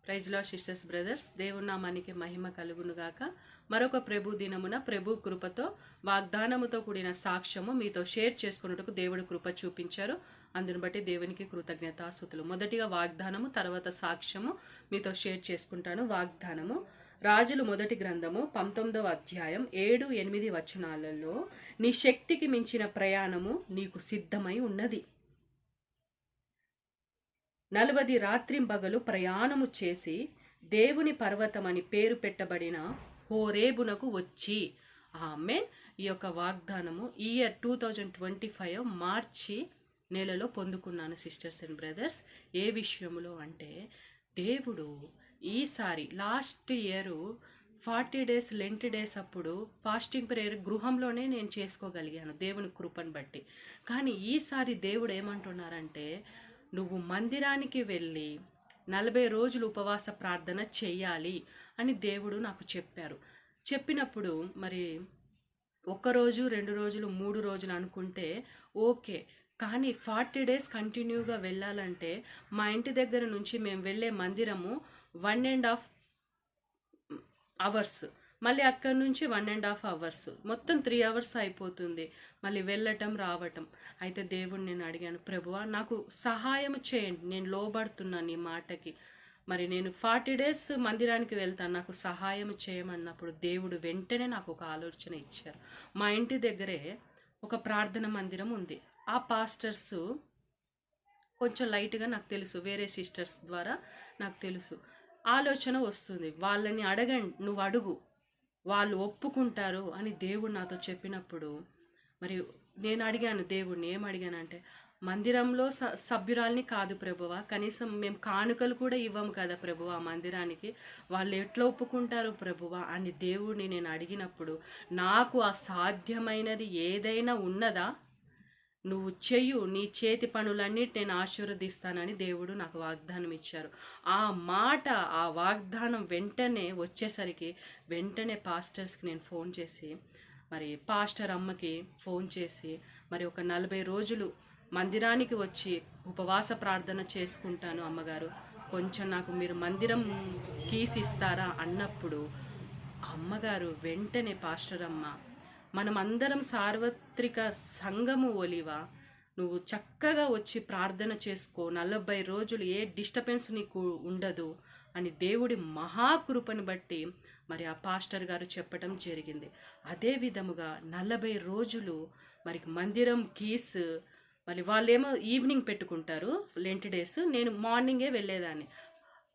Praise lord sisters brothers, దేవుని నామానికి మహిమ కలుగునుగాక. మరొక ప్రభు దినమున ప్రభు కృపతో వాగ్దానముతో కూడిన సాక్ష్యము మీతో షేర్ చేసుకున్నట్టుకు దేవుడు కృప చూపించారు. అందుని బట్టి దేవునికి కృతజ్ఞతాస్తుతులు. మొదటిగా వాగ్దానము, తర్వాత సాక్ష్యము మీతో షేర్ చేసుకుంటాను. వాగ్దానము, రాజులు మొదటి గ్రంథము 19వ అధ్యాయం 7-8 వచనాలలో, నీ శక్తికి మించిన ప్రయాణము నీకు సిద్ధమై ఉన్నది. 40 రాత్రింబగలు ప్రయాణము చేసి దేవుని పర్వతమని పేరు పెట్టబడిన హోరేబునకు వచ్చి. ఆమేన్. ఈ యొక్క వాగ్దానము ఇయర్ 2025 మార్చి నెలలో పొందుకున్నాను సిస్టర్స్ అండ్ బ్రదర్స్. ఏ విషయంలో అంటే, దేవుడు ఈసారి last year 40 days Lent days అప్పుడు ఫాస్టింగ్ ప్రేయర్ గృహంలోనే నేను చేసుకోగలిగాను దేవుని కృపను బట్టి. కానీ ఈసారి దేవుడు ఏమంటున్నారంటే, నువ్వు మందిరానికి వెళ్ళి 40 రోజులు ఉపవాస ప్రార్థన చెయ్యాలి అని దేవుడు నాకు చెప్పారు. చెప్పినప్పుడు మరి 1 రోజు 2 రోజులు 3 రోజులు అనుకుంటే ఓకే, కానీ 40 డేస్ కంటిన్యూగా వెళ్ళాలంటే మా ఇంటి దగ్గర నుంచి మేము వెళ్ళే మందిరము 1.5 అవర్స్, మళ్ళీ అక్కడి నుంచి 1.5 అవర్స్, మొత్తం 3 అవర్స్ అయిపోతుంది మళ్ళీ వెళ్ళటం రావటం. అయితే దేవుడు నేను అడిగాను, ప్రభువా నాకు సహాయం చేయండి, నేను లోబడుతున్నాను ఈ మాటకి. మరి నేను 40 డేస్ మందిరానికి వెళ్తాను, నాకు సహాయం చేయమన్నప్పుడు దేవుడు వెంటనే నాకు ఒక ఆలోచన ఇచ్చారు. మా ఇంటి దగ్గరే ఒక ప్రార్థన మందిరం ఉంది. ఆ పాస్టర్స్ కొంచెం లైట్గా నాకు తెలుసు, వేరే సిస్టర్స్ ద్వారా నాకు తెలుసు. ఆలోచన వస్తుంది, వాళ్ళని అడగండి, నువ్వు అడుగు, వాళ్ళు ఒప్పుకుంటారు అని దేవుడు నాతో చెప్పినప్పుడు మరి నేను అడిగాను దేవుడిని. ఏం అడిగానంటే, మందిరంలో సభ్యురాల్ని కాదు ప్రభువా, కనీసం మేము కానుకలు కూడా ఇవ్వము కదా ప్రభువా మందిరానికి, వాళ్ళు ఎట్లా ఒప్పుకుంటారు ప్రభువా అని దేవుడిని నేను అడిగినప్పుడు, నాకు అసాధ్యమైనది ఏదైనా ఉన్నదా, నువ్వు చెయ్యు, నీ చేతి పనులన్నిటి నేను ఆశీర్వదిస్తానని దేవుడు నాకు వాగ్దానం ఇచ్చారు. ఆ మాట, ఆ వాగ్దానం వెంటనే వచ్చేసరికి వెంటనే పాస్టర్స్కి నేను ఫోన్ చేసి, మరి పాస్టర్ అమ్మకి ఫోన్ చేసి, మరి ఒక 40 రోజులు మందిరానికి వచ్చి ఉపవాస ప్రార్థన చేసుకుంటాను అమ్మగారు, కొంచెం నాకు మీరు మందిరం కీస్ ఇస్తారా అన్నప్పుడు అమ్మగారు వెంటనే, పాస్టర్ అమ్మ, మనమందరం సార్వత్రిక సంఘము ఒలివా, నువ్వు చక్కగా వచ్చి ప్రార్థన చేసుకో, 40 రోజులు ఏ డిస్టర్బెన్స్ నీకు ఉండదు అని దేవుడి మహాకృపను బట్టి మరి ఆ పాస్టర్ గారు చెప్పడం జరిగింది. అదే విధముగా 40 రోజులు మరి మందిరం కీస్, మరి వాళ్ళేమో ఈవినింగ్ పెట్టుకుంటారు లెంట్ డేస్, నేను మార్నింగే వెళ్ళేదాన్ని.